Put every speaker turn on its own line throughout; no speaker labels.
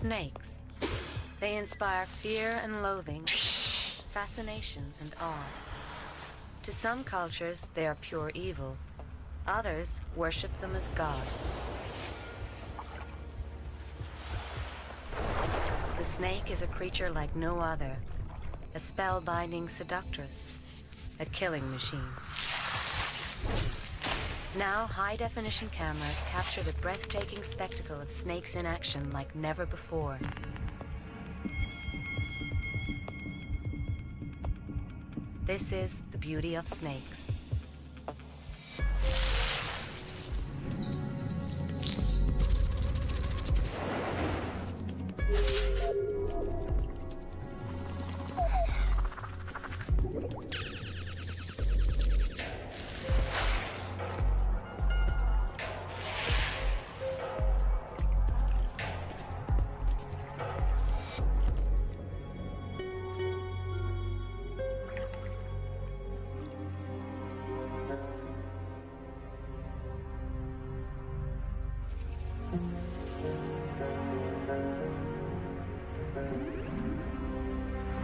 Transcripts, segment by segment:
Snakes. They inspire fear and loathing, fascination and awe. To some cultures, they are pure evil. Others worship them as gods. The snake is a creature like no other, a spellbinding seductress, a killing machine. Now, high-definition cameras capture the breathtaking spectacle of snakes in action like never before. This is the beauty of snakes.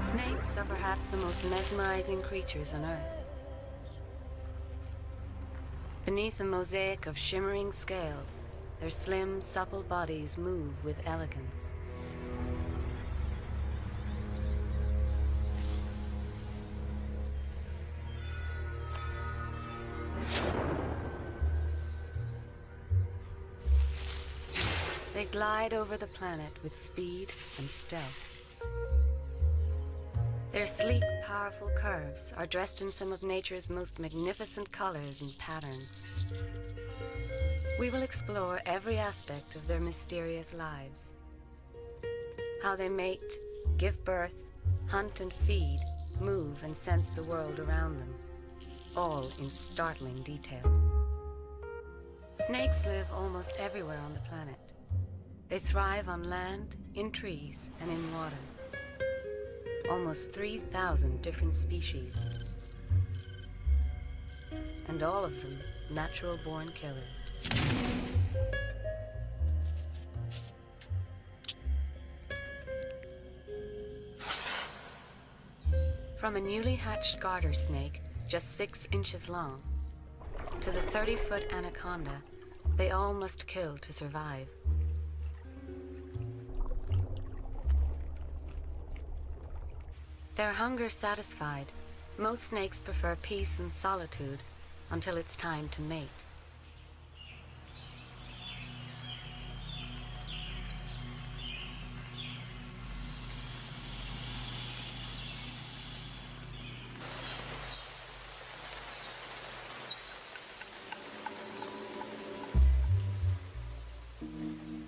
Snakes are perhaps the most mesmerizing creatures on Earth. Beneath a mosaic of shimmering scales, their slim, supple bodies move with elegance. They glide over the planet with speed and stealth. Their sleek, powerful curves are dressed in some of nature's most magnificent colors and patterns. We will explore every aspect of their mysterious lives. How they mate, give birth, hunt and feed, move and sense the world around them, all in startling detail. Snakes live almost everywhere on the planet. They thrive on land, in trees, and in water. Almost 3,000 different species. And all of them natural-born killers. From a newly hatched garter snake, just 6 inches long, to the 30-foot anaconda, they all must kill to survive. Their hunger satisfied, most snakes prefer peace and solitude until it's time to mate.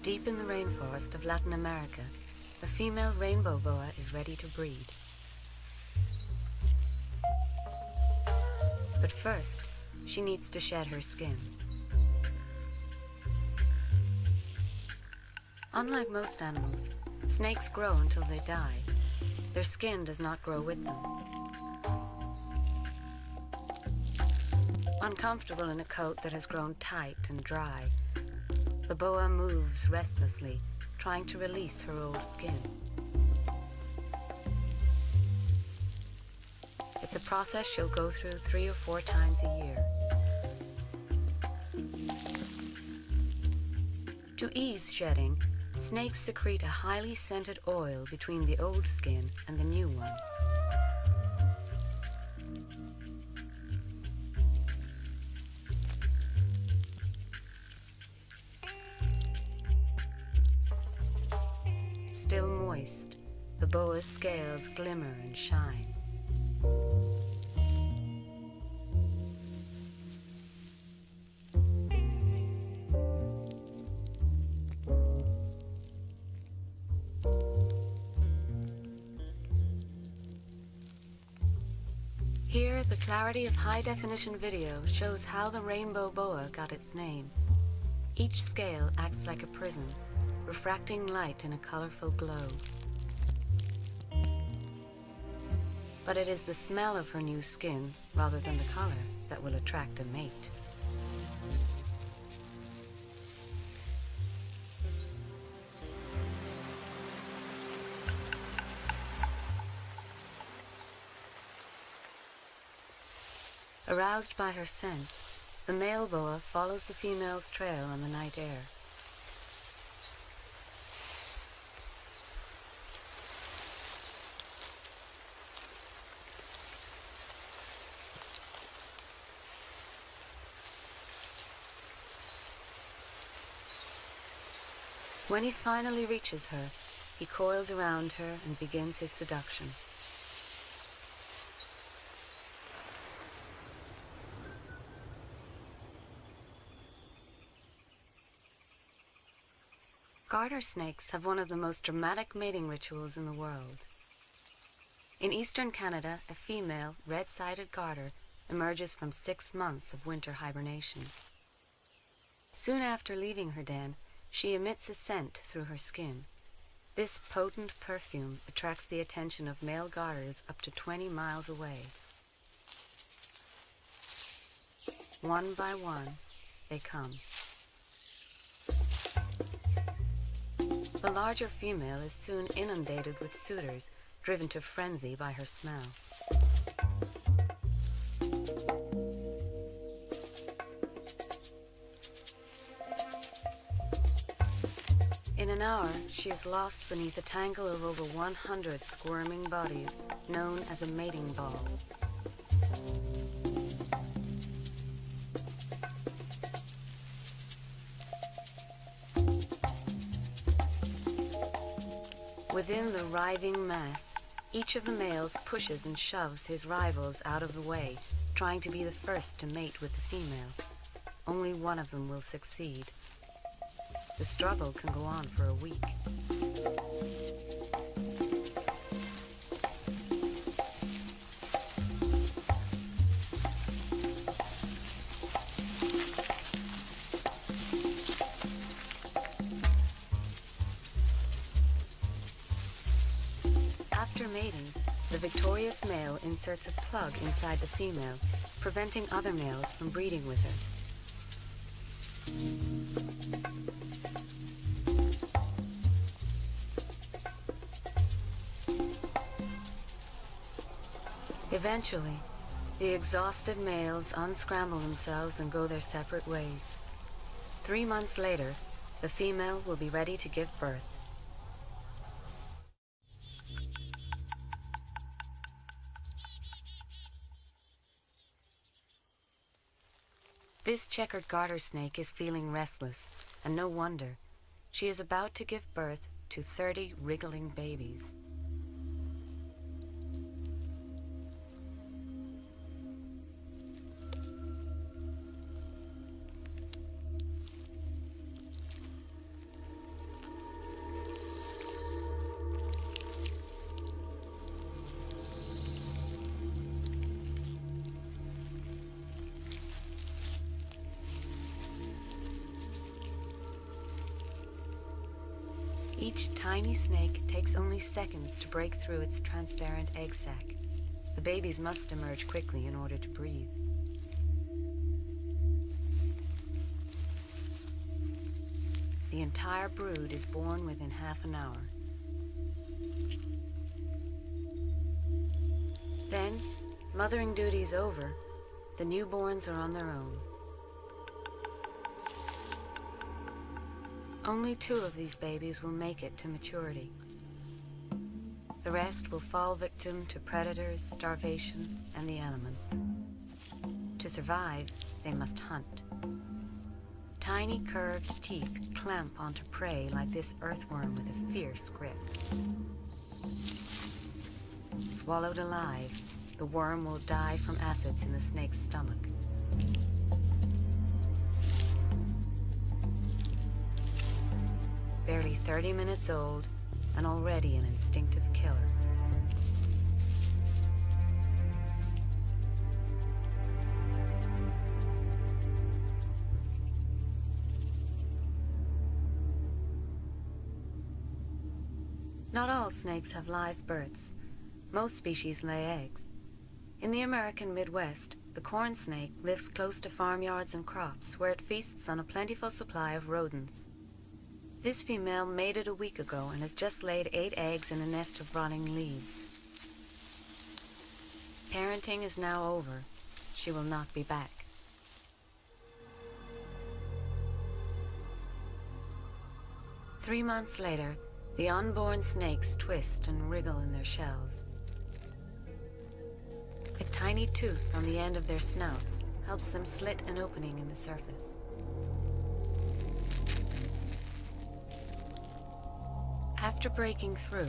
Deep in the rainforest of Latin America, a female rainbow boa is ready to breed. But first, she needs to shed her skin. Unlike most animals, snakes grow until they die. Their skin does not grow with them. Uncomfortable in a coat that has grown tight and dry, the boa moves restlessly, trying to release her old skin. It's a process she'll go through 3 or 4 times a year. To ease shedding, snakes secrete a highly scented oil between the old skin and the new one. Still moist, the boa's scales glimmer and shine. Here, the clarity of high-definition video shows how the rainbow boa got its name. Each scale acts like a prism, refracting light in a colorful glow. But it is the smell of her new skin, rather than the color, that will attract a mate. Aroused by her scent, the male boa follows the female's trail on the night air. When he finally reaches her, he coils around her and begins his seduction. Garter snakes have one of the most dramatic mating rituals in the world. In eastern Canada, a female red-sided garter emerges from 6 months of winter hibernation. Soon after leaving her den, she emits a scent through her skin. This potent perfume attracts the attention of male garters up to 20 miles away. One by one, they come. The larger female is soon inundated with suitors, driven to frenzy by her smell. In an hour, she is lost beneath a tangle of over 100 squirming bodies, known as a mating ball. Within the writhing mass, each of the males pushes and shoves his rivals out of the way, trying to be the first to mate with the female. Only one of them will succeed. The struggle can go on for a week. After mating, the victorious male inserts a plug inside the female, preventing other males from breeding with her. Eventually, the exhausted males unscramble themselves and go their separate ways. 3 months later, the female will be ready to give birth. This checkered garter snake is feeling restless, and no wonder. She is about to give birth to 30 wriggling babies. Each tiny snake takes only seconds to break through its transparent egg sac. The babies must emerge quickly in order to breathe. The entire brood is born within half an hour. Then, mothering duties over, the newborns are on their own. Only 2 of these babies will make it to maturity. The rest will fall victim to predators, starvation, and the elements. To survive, they must hunt. Tiny curved teeth clamp onto prey like this earthworm with a fierce grip. Swallowed alive, the worm will die from acids in the snake's stomach. Barely 30 minutes old, and already an instinctive killer. Not all snakes have live births. Most species lay eggs. In the American Midwest, the corn snake lives close to farmyards and crops, where it feasts on a plentiful supply of rodents. This female mated a week ago and has just laid 8 eggs in a nest of rotting leaves. Parenting is now over, she will not be back. Three months later, the unborn snakes twist and wriggle in their shells. A tiny tooth on the end of their snouts helps them slit an opening in the surface. After breaking through,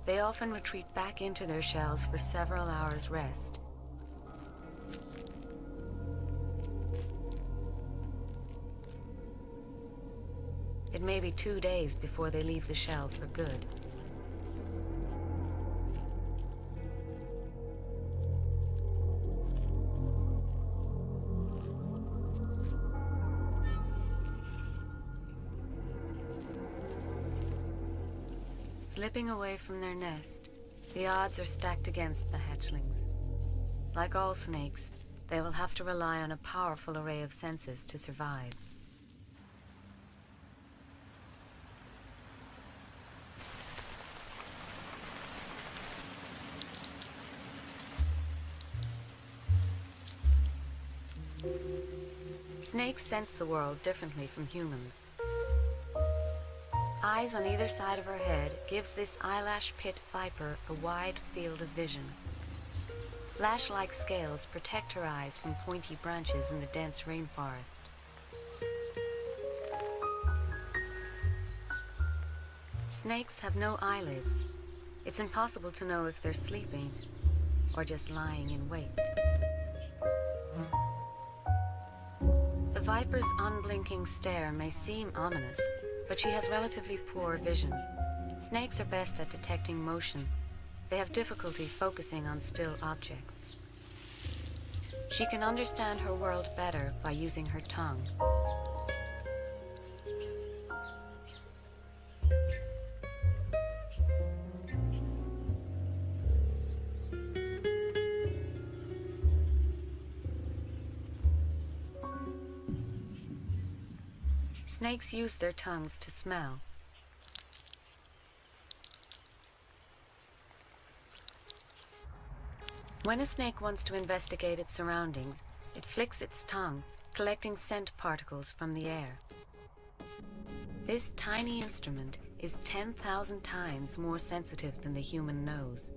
they often retreat back into their shells for several hours' rest. It may be 2 days before they leave the shell for good. Slipping away from their nest, the odds are stacked against the hatchlings. Like all snakes, they will have to rely on a powerful array of senses to survive. Snakes sense the world differently from humans. Eyes on either side of her head gives this eyelash pit viper a wide field of vision. Lash-like scales protect her eyes from pointy branches in the dense rainforest. Snakes have no eyelids. It's impossible to know if they're sleeping or just lying in wait. The viper's unblinking stare may seem ominous, but she has relatively poor vision. Snakes are best at detecting motion. They have difficulty focusing on still objects. She can understand her world better by using her tongue. Snakes use their tongues to smell. When a snake wants to investigate its surroundings, it flicks its tongue, collecting scent particles from the air. This tiny instrument is 10,000 times more sensitive than the human nose.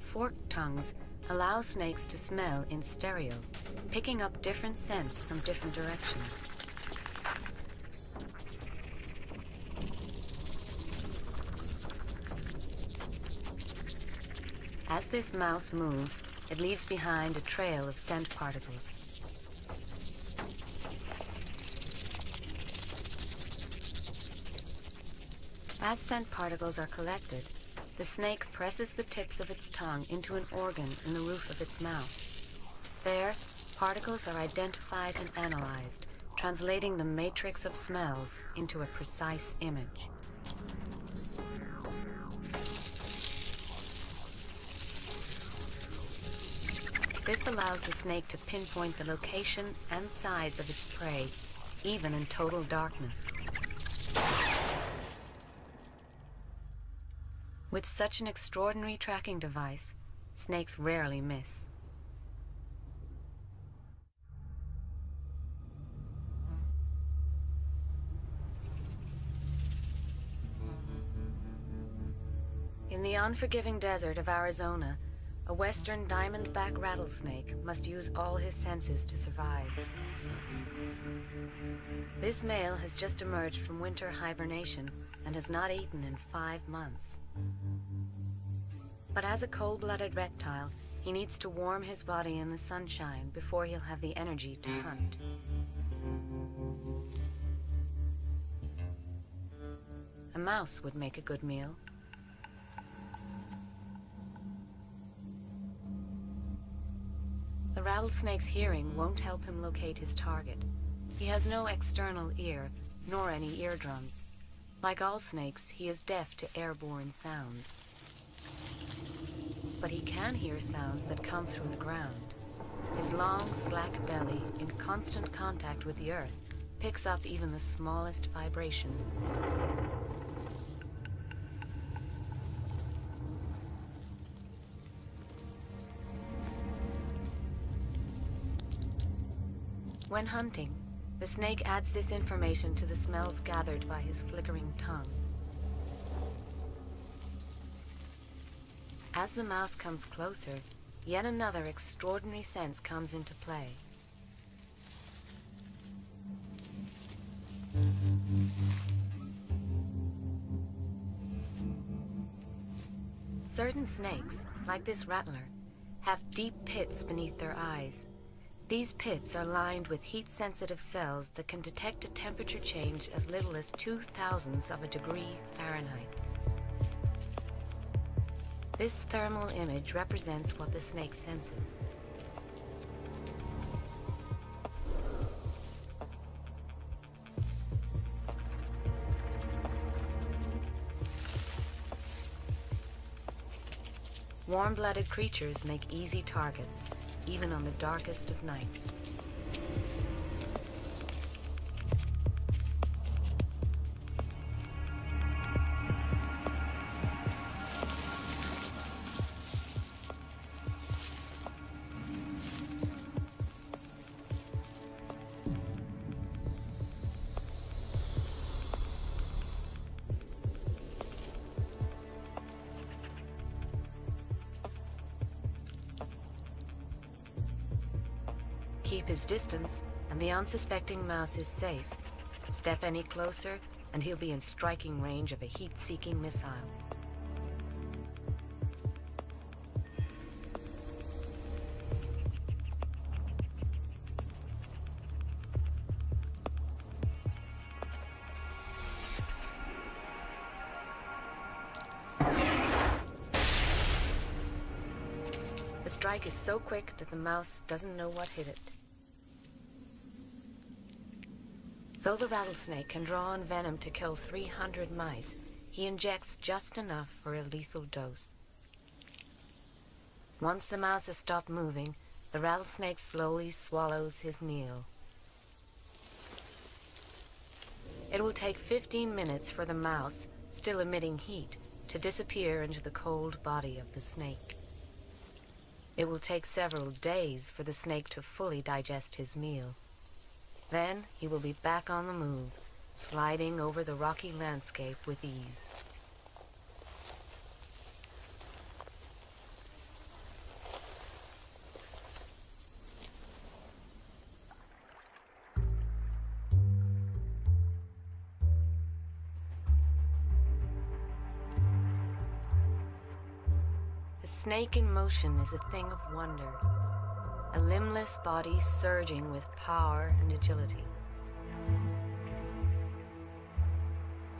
Forked tongues allow snakes to smell in stereo, picking up different scents from different directions. As this mouse moves, it leaves behind a trail of scent particles. As scent particles are collected, the snake presses the tips of its tongue into an organ in the roof of its mouth. There, particles are identified and analyzed, translating the matrix of smells into a precise image. This allows the snake to pinpoint the location and size of its prey, even in total darkness. With such an extraordinary tracking device, snakes rarely miss. In the unforgiving desert of Arizona, a western diamondback rattlesnake must use all his senses to survive. This male has just emerged from winter hibernation and has not eaten in 5 months. But as a cold-blooded reptile, he needs to warm his body in the sunshine before he'll have the energy to hunt. A mouse would make a good meal. The rattlesnake's hearing won't help him locate his target. He has no external ear, nor any eardrums. Like all snakes, he is deaf to airborne sounds. But he can hear sounds that come through the ground. His long, slack belly, in constant contact with the earth, picks up even the smallest vibrations. When hunting, the snake adds this information to the smells gathered by his flickering tongue. As the mouse comes closer, yet another extraordinary sense comes into play. Certain snakes, like this rattler, have deep pits beneath their eyes. These pits are lined with heat-sensitive cells that can detect a temperature change as little as 0.002 of a degree Fahrenheit. This thermal image represents what the snake senses. Warm-blooded creatures make easy targets, even on the darkest of nights. Keep his distance, and the unsuspecting mouse is safe. Step any closer, and he'll be in striking range of a heat-seeking missile. The strike is so quick that the mouse doesn't know what hit it. Though the rattlesnake can draw on venom to kill 300 mice, he injects just enough for a lethal dose. Once the mouse has stopped moving, the rattlesnake slowly swallows his meal. It will take 15 minutes for the mouse, still emitting heat, to disappear into the cold body of the snake. It will take several days for the snake to fully digest his meal. Then he will be back on the move, sliding over the rocky landscape with ease. The snake in motion is a thing of wonder. A limbless body surging with power and agility.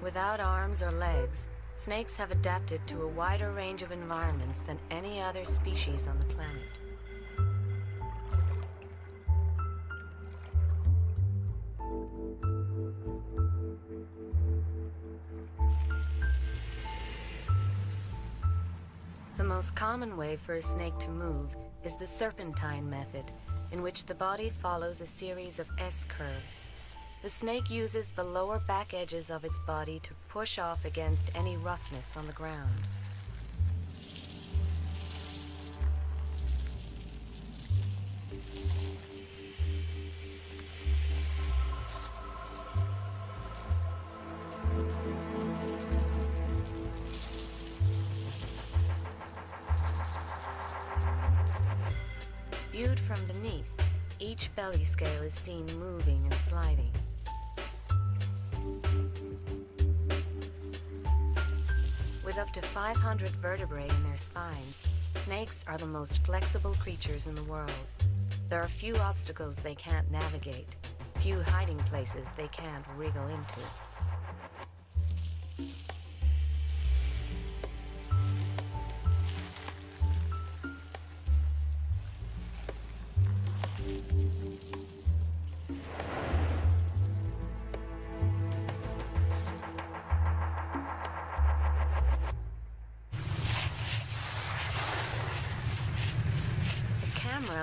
Without arms or legs, snakes have adapted to a wider range of environments than any other species on the planet. The most common way for a snake to move is the serpentine method, in which the body follows a series of S-curves. The snake uses the lower back edges of its body to push off against any roughness on the ground. Viewed from beneath, each belly scale is seen moving and sliding. With up to 500 vertebrae in their spines, snakes are the most flexible creatures in the world. There are few obstacles they can't navigate, few hiding places they can't wriggle into.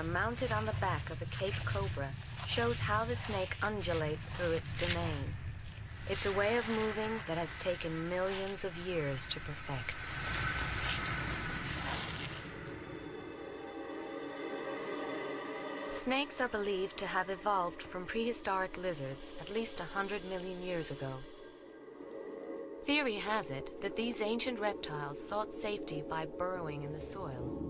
Mounted on the back of a Cape cobra shows how the snake undulates through its domain. It's a way of moving that has taken millions of years to perfect. Snakes are believed to have evolved from prehistoric lizards at least 100 million years ago. Theory has it that these ancient reptiles sought safety by burrowing in the soil.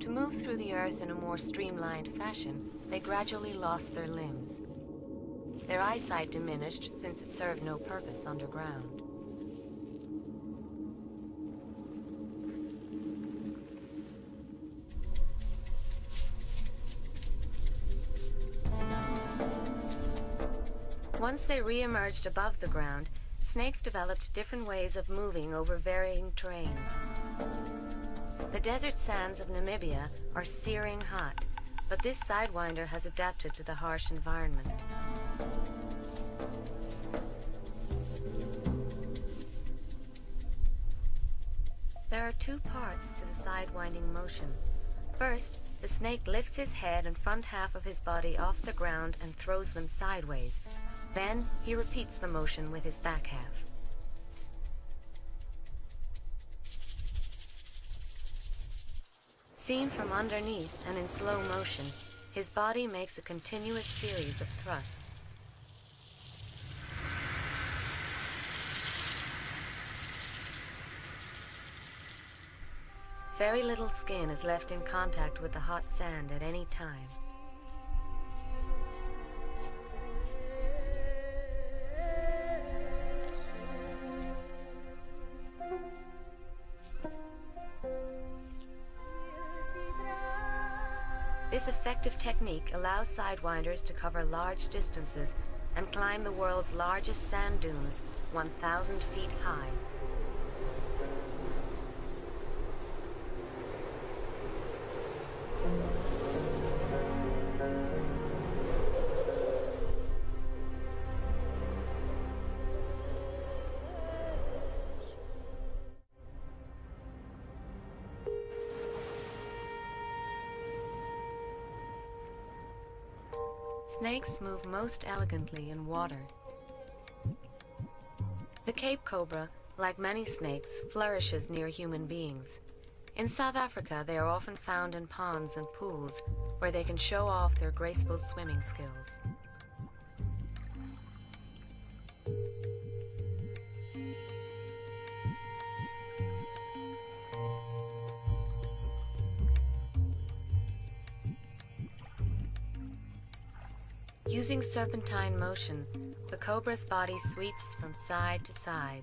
To move through the earth in a more streamlined fashion, they gradually lost their limbs. Their eyesight diminished since it served no purpose underground. Once they re-emerged above the ground, snakes developed different ways of moving over varying terrains. The desert sands of Namibia are searing hot, but this sidewinder has adapted to the harsh environment. There are two parts to the sidewinding motion. First, the snake lifts his head and front half of his body off the ground and throws them sideways. Then, he repeats the motion with his back half. Seen from underneath and in slow motion, his body makes a continuous series of thrusts. Very little skin is left in contact with the hot sand at any time. This effective technique allows sidewinders to cover large distances and climb the world's largest sand dunes, 1,000 feet high. Snakes move most elegantly in water. The Cape cobra, like many snakes, flourishes near human beings. In South Africa, they are often found in ponds and pools, where they can show off their graceful swimming skills. Using serpentine motion, the cobra's body sweeps from side to side.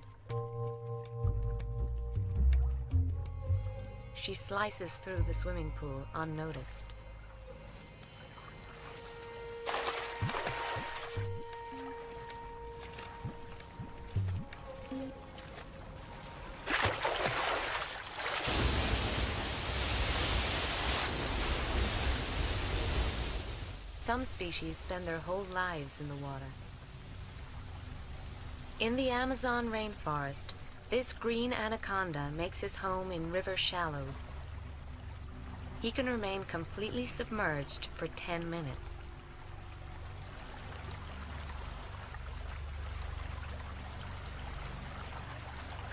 She slices through the swimming pool unnoticed. Some species spend their whole lives in the water. In the Amazon rainforest, this green anaconda makes his home in river shallows. He can remain completely submerged for 10 minutes.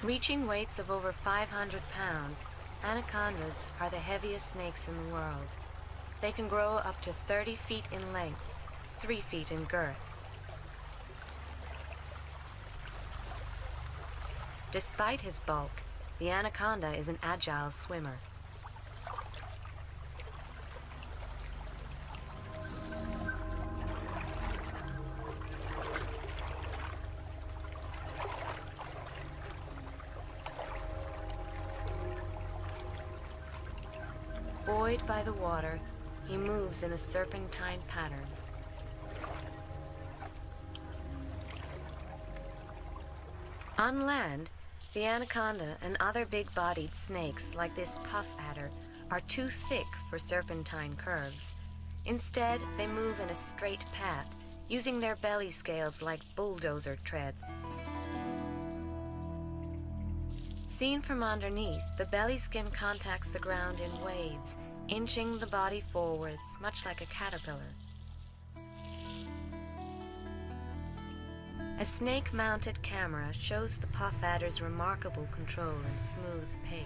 Reaching weights of over 500 pounds, anacondas are the heaviest snakes in the world. They can grow up to 30 feet in length, 3 feet in girth. Despite his bulk, the anaconda is an agile swimmer. Buoyed by the water, he moves in a serpentine pattern. On land, the anaconda and other big-bodied snakes like this puff adder are too thick for serpentine curves. Instead, they move in a straight path, using their belly scales like bulldozer treads. Seen from underneath, the belly skin contacts the ground in waves, inching the body forwards, much like a caterpillar. A snake-mounted camera shows the puff adder's remarkable control and smooth pace.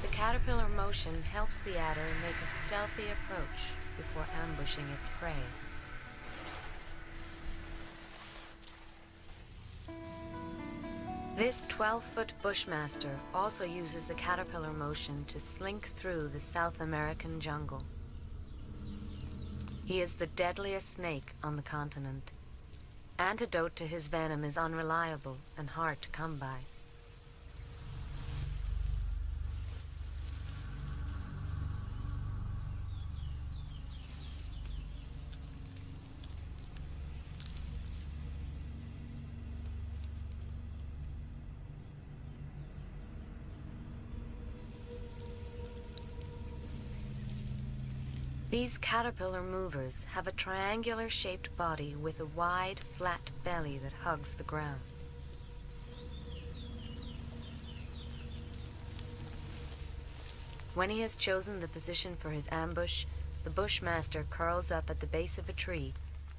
The caterpillar motion helps the adder make a stealthy approach before ambushing its prey. This 12-foot bushmaster also uses the caterpillar motion to slink through the South American jungle. He is the deadliest snake on the continent. Antidote to his venom is unreliable and hard to come by. These caterpillar movers have a triangular-shaped body with a wide, flat belly that hugs the ground. When he has chosen the position for his ambush, the bushmaster curls up at the base of a tree,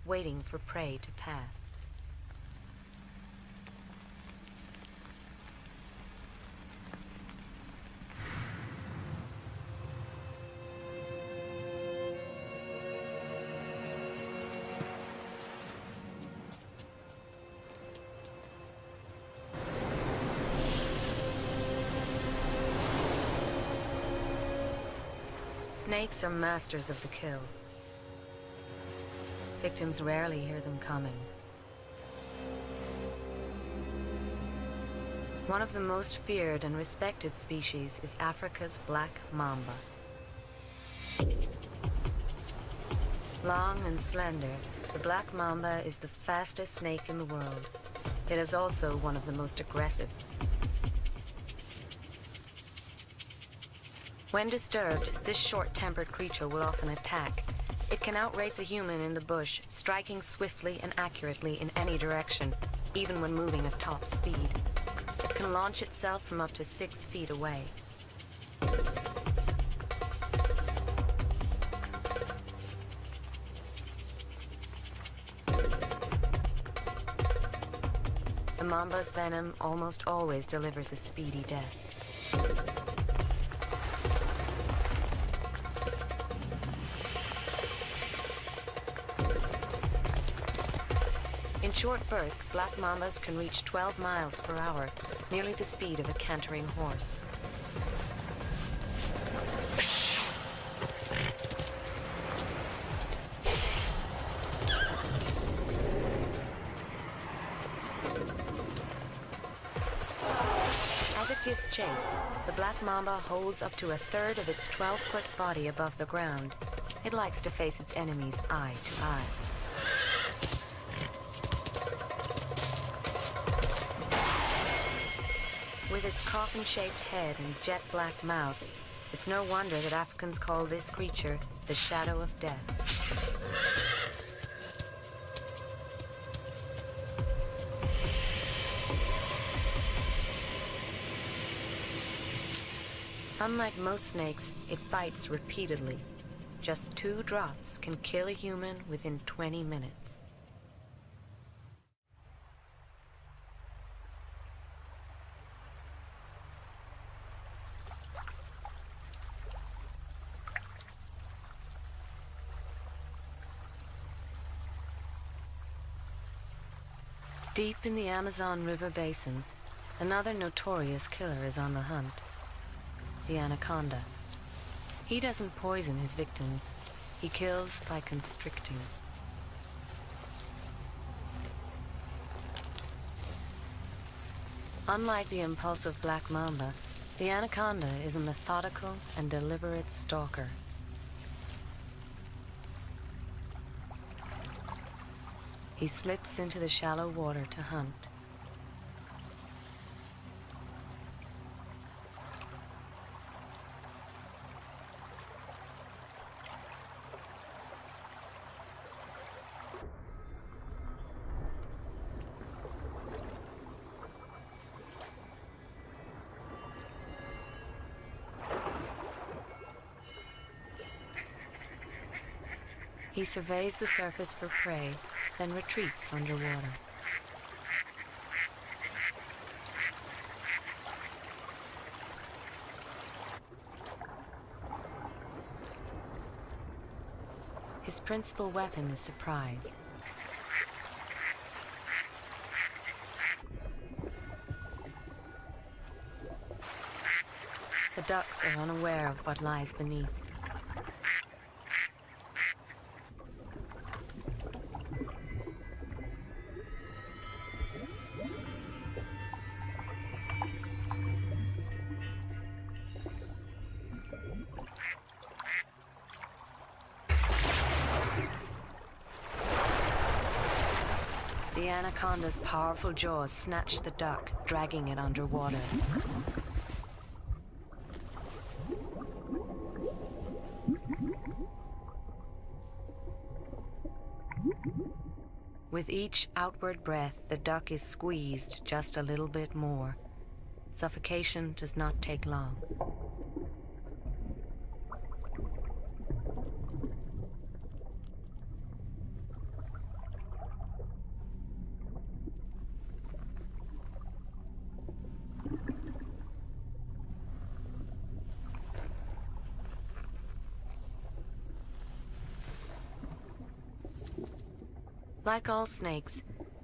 waiting for prey to pass. Snakes are masters of the kill. Victims rarely hear them coming. One of the most feared and respected species is Africa's black mamba. Long and slender, the black mamba is the fastest snake in the world. It is also one of the most aggressive. When disturbed, this short-tempered creature will often attack. It can outrace a human in the bush, striking swiftly and accurately in any direction, even when moving at top speed. It can launch itself from up to 6 feet away. The mamba's venom almost always delivers a speedy death. In short bursts, black mambas can reach 12 miles per hour, nearly the speed of a cantering horse. As it gives chase, the black mamba holds up to a third of its 12-foot body above the ground. It likes to face its enemies eye to eye. With its coffin-shaped head and jet-black mouth, it's no wonder that Africans call this creature the shadow of death. Unlike most snakes, it bites repeatedly. Just 2 drops can kill a human within 20 minutes. Deep in the Amazon River basin, another notorious killer is on the hunt. The anaconda. He doesn't poison his victims. He kills by constricting. Unlike the impulsive black mamba, the anaconda is a methodical and deliberate stalker. He slips into the shallow water to hunt. He surveys the surface for prey, then retreats underwater. His principal weapon is surprise. The ducks are unaware of what lies beneath. The anaconda's powerful jaws snatch the duck, dragging it underwater. With each outward breath, the duck is squeezed just a little bit more. Suffocation does not take long. Like all snakes,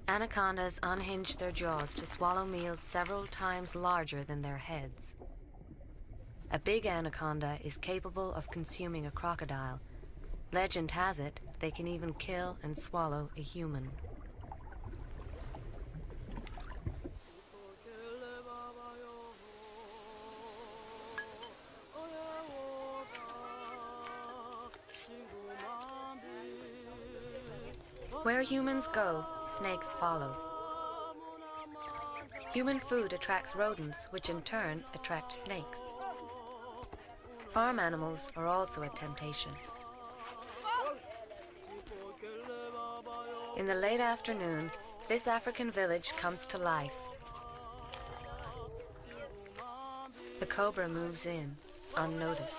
anacondas unhinge their jaws to swallow meals several times larger than their heads. A big anaconda is capable of consuming a crocodile. Legend has it they can even kill and swallow a human. Where humans go, snakes follow. Human food attracts rodents, which in turn attract snakes. Farm animals are also a temptation. In the late afternoon, this African village comes to life. The cobra moves in, unnoticed.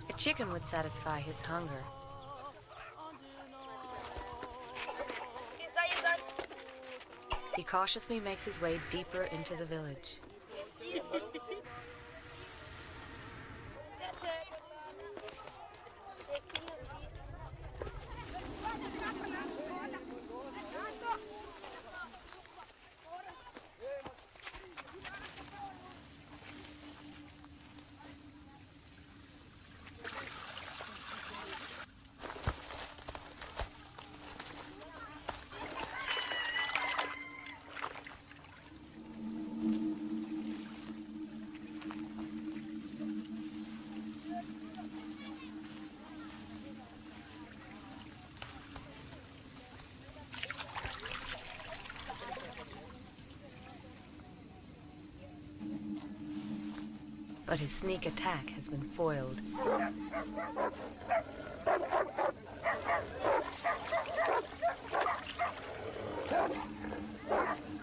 A chicken would satisfy his hunger. He cautiously makes his way deeper into the village. But his sneak attack has been foiled.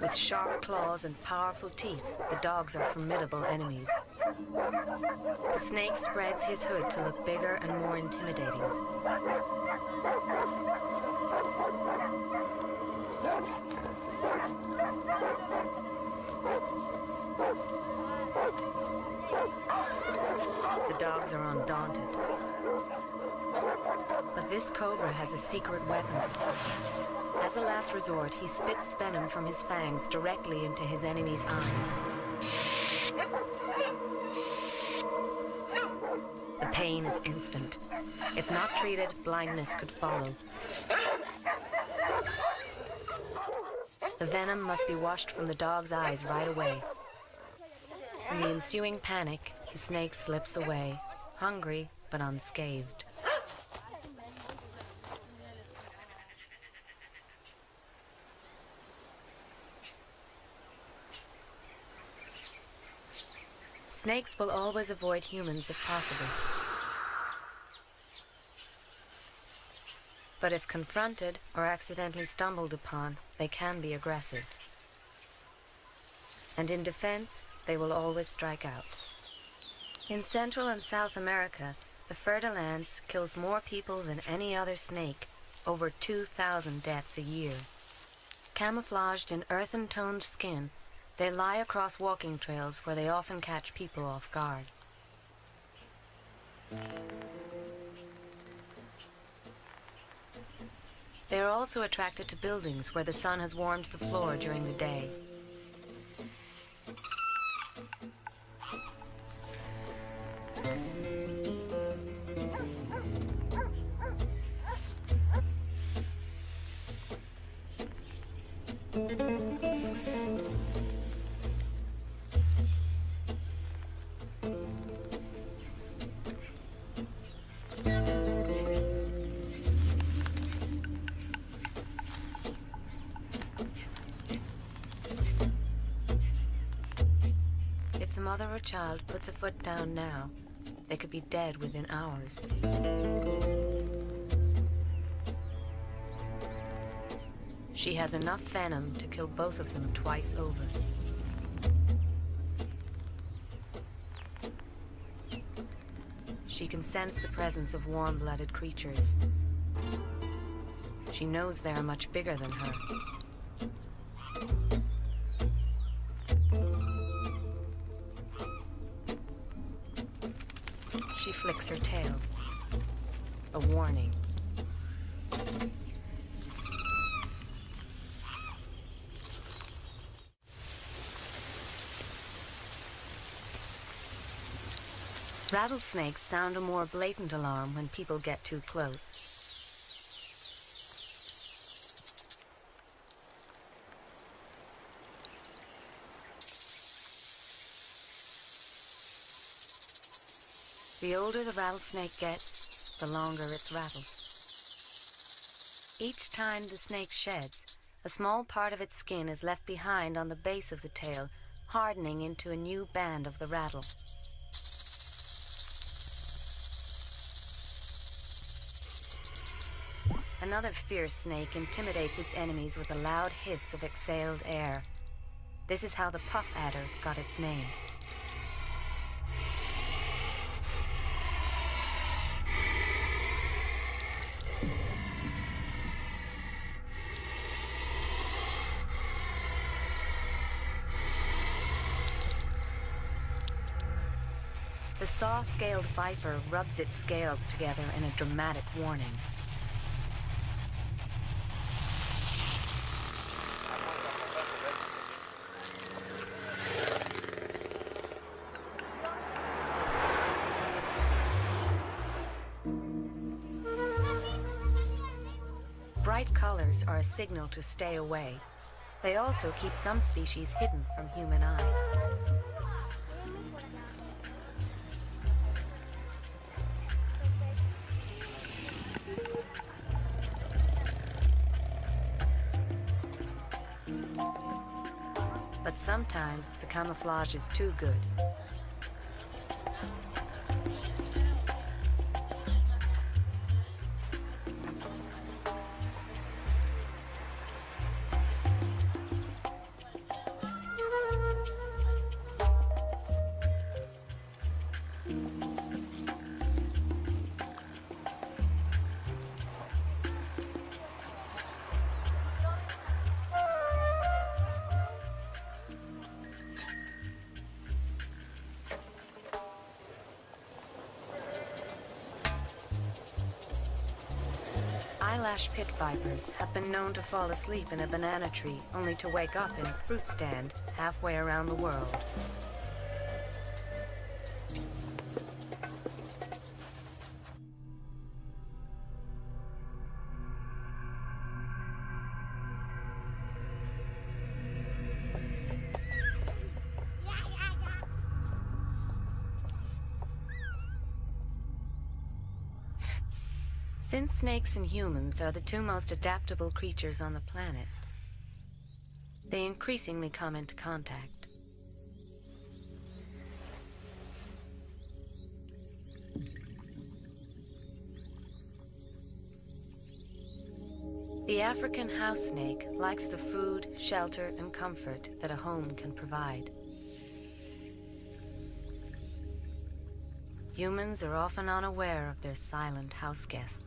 With sharp claws and powerful teeth, the dogs are formidable enemies. The snake spreads his hood to look bigger and more intimidating. The dogs are undaunted. But this cobra has a secret weapon. As a last resort, he spits venom from his fangs directly into his enemy's eyes. The pain is instant. If not treated, blindness could follow. The venom must be washed from the dog's eyes right away. In the ensuing panic, the snake slips away, hungry but unscathed. Snakes will always avoid humans if possible. But if confronted or accidentally stumbled upon, they can be aggressive. And in defense, they will always strike out. In Central and South America, The fer-de-lance kills more people than any other snake, over 2,000 deaths a year. Camouflaged in earthen-toned skin, they lie across walking trails where they often catch people off guard. They are also attracted to buildings where the sun has warmed the floor during the day. If the mother or child puts a foot down now, they could be dead within hours. She has enough venom to kill both of them twice over. She can sense the presence of warm-blooded creatures. She knows they are much bigger than her. She flicks her tail. A warning. Rattlesnakes sound a more blatant alarm when people get too close. The older the rattlesnake gets, the longer its rattles. Each time the snake sheds, a small part of its skin is left behind on the base of the tail, hardening into a new band of the rattle. Another fierce snake intimidates its enemies with a loud hiss of exhaled air. This is how the puff adder got its name. The saw-scaled viper rubs its scales together in a dramatic warning. Bright colors are a signal to stay away. They also keep some species hidden from human eyes. But sometimes the camouflage is too good. Eyelash pit vipers have been known to fall asleep in a banana tree only to wake up in a fruit stand halfway around the world. Since snakes and humans are the two most adaptable creatures on the planet, they increasingly come into contact. The African house snake likes the food, shelter, and comfort that a home can provide. humans are often unaware of their silent house guests.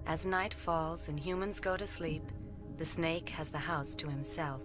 As night falls and humans go to sleep, the snake has the house to himself.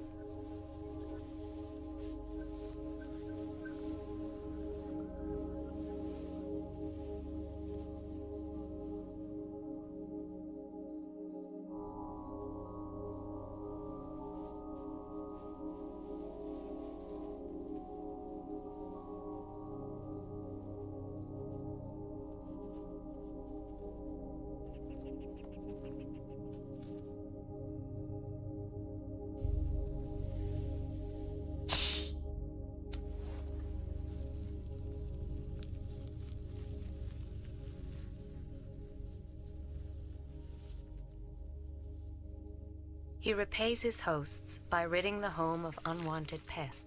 He repays his hosts by ridding the home of unwanted pests.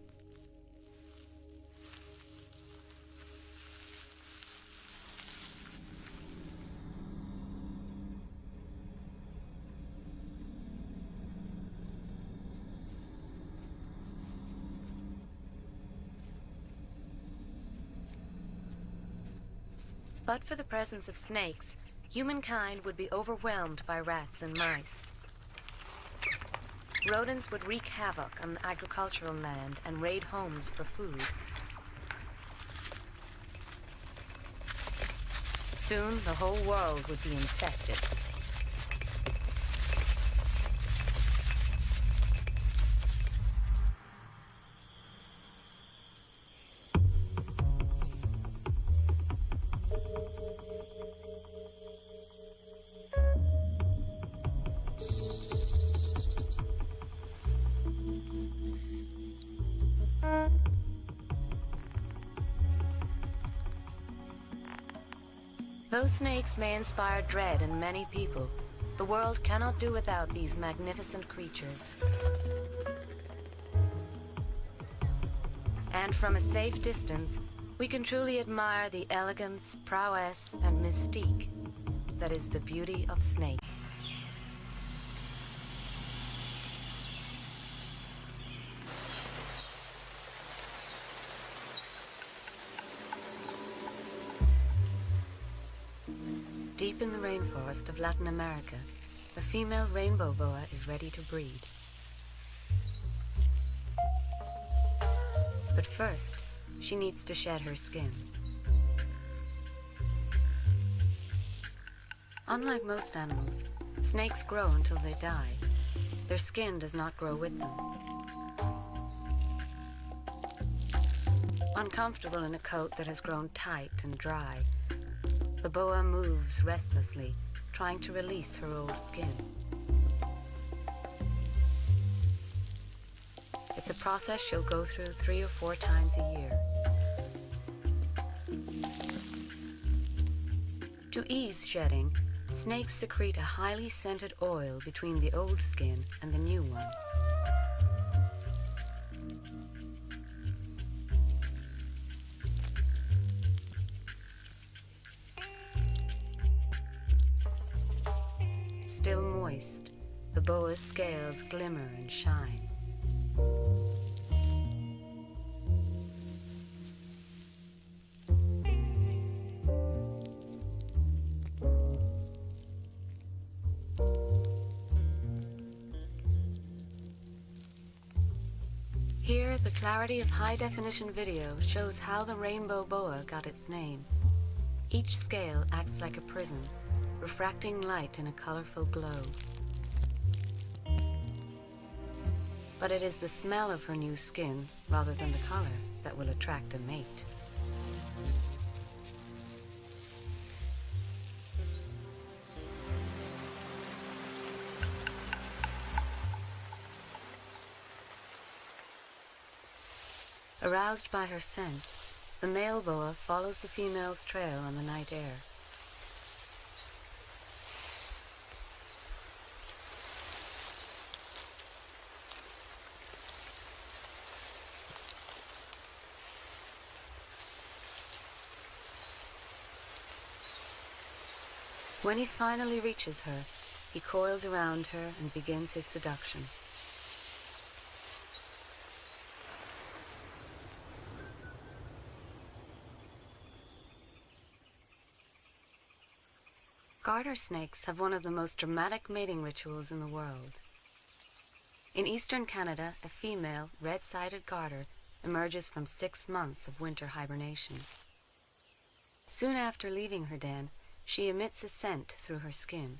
But for the presence of snakes, humankind would be overwhelmed by rats and mice. Rodents would wreak havoc on agricultural land and raid homes for food. Soon, the whole world would be infested. Though snakes may inspire dread in many people, the world cannot do without these magnificent creatures. And from a safe distance, we can truly admire the elegance, prowess, and mystique that is the beauty of snakes. Deep in the rainforest of Latin America, a female rainbow boa is ready to breed. But first, she needs to shed her skin. Unlike most animals, snakes grow until they die. Their skin does not grow with them. Uncomfortable in a coat that has grown tight and dry, the boa moves restlessly, trying to release her old skin. It's a process she'll go through 3 or 4 times a year. To ease shedding, snakes secrete a highly scented oil between the old skin and the new one. Still moist, the boa's scales glimmer and shine. Here, the clarity of high-definition video shows how the rainbow boa got its name. Each scale acts like a prism, refracting light in a colorful glow. But it is the smell of her new skin, rather than the color, that will attract a mate. Aroused by her scent, the male boa follows the female's trail on the night air. When he finally reaches her, he coils around her and begins his seduction. Garter snakes have one of the most dramatic mating rituals in the world. In eastern Canada, a female red-sided garter emerges from 6 months of winter hibernation. Soon after leaving her den, she emits a scent through her skin.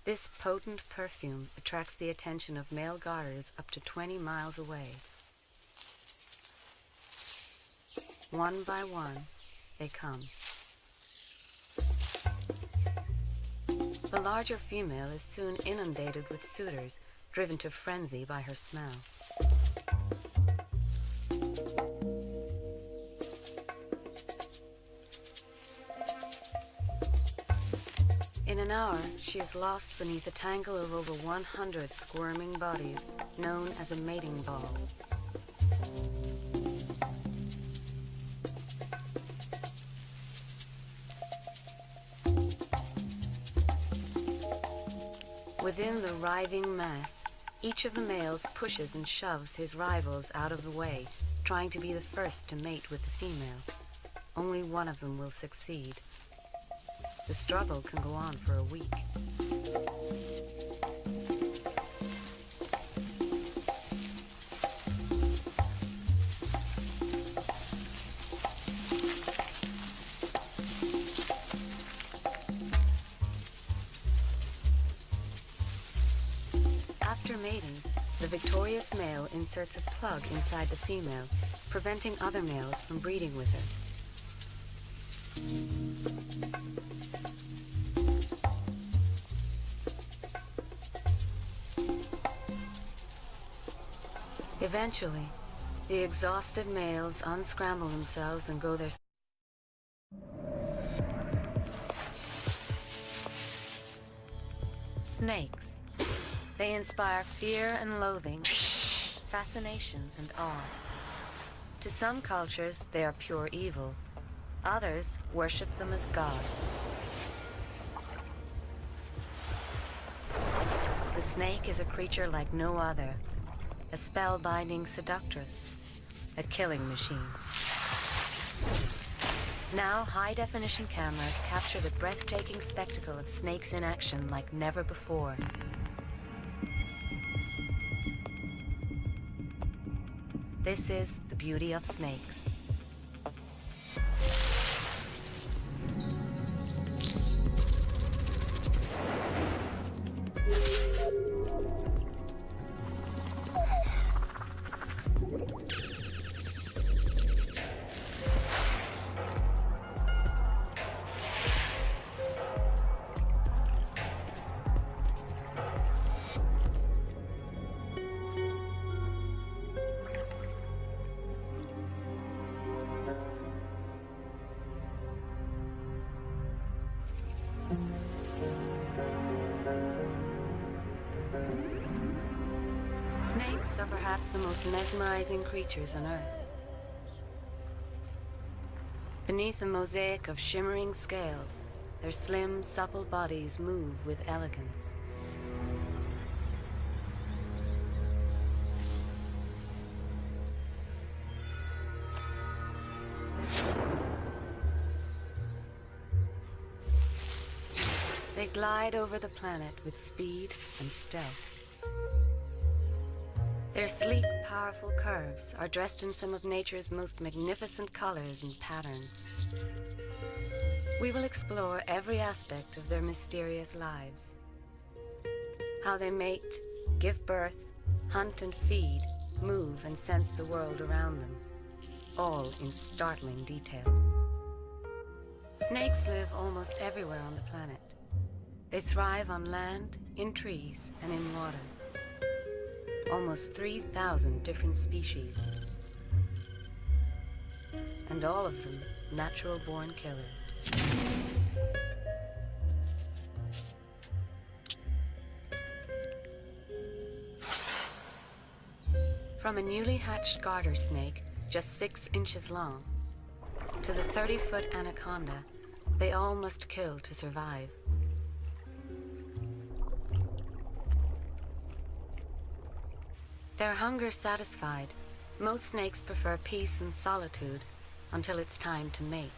This potent perfume attracts the attention of male garters up to 20 miles away. One by one, they come. The larger female is soon inundated with suitors, driven to frenzy by her smell. In an hour, she is lost beneath a tangle of over 100 squirming bodies, known as a mating ball. Within the writhing mass, each of the males pushes and shoves his rivals out of the way, trying to be the first to mate with the female. Only one of them will succeed. The struggle can go on for a week. After mating, the victorious male inserts a plug inside the female, preventing other males from breeding with her. Eventually, the exhausted males unscramble themselves and go their Snakes. They inspire fear and loathing, fascination and awe. To some cultures, they are pure evil. Others worship them as gods. The snake is a creature like no other, a spellbinding seductress, a killing machine. Now, high-definition cameras capture the breathtaking spectacle of snakes in action like never before. This is the beauty of snakes. Snakes are perhaps the most mesmerizing creatures on Earth. Beneath a mosaic of shimmering scales, their slim, supple bodies move with elegance. They glide over the planet with speed and stealth. Their sleek, powerful curves are dressed in some of nature's most magnificent colors and patterns. We will explore every aspect of their mysterious lives. How they mate, give birth, hunt and feed, move and sense the world around them, all in startling detail. Snakes live almost everywhere on the planet. They thrive on land, in trees, and in water. Almost 3,000 different species. and all of them natural-born killers. From a newly hatched garter snake, just 6 inches long, to the 30-foot anaconda, they all must kill to survive. Their hunger satisfied, most snakes prefer peace and solitude until it's time to mate.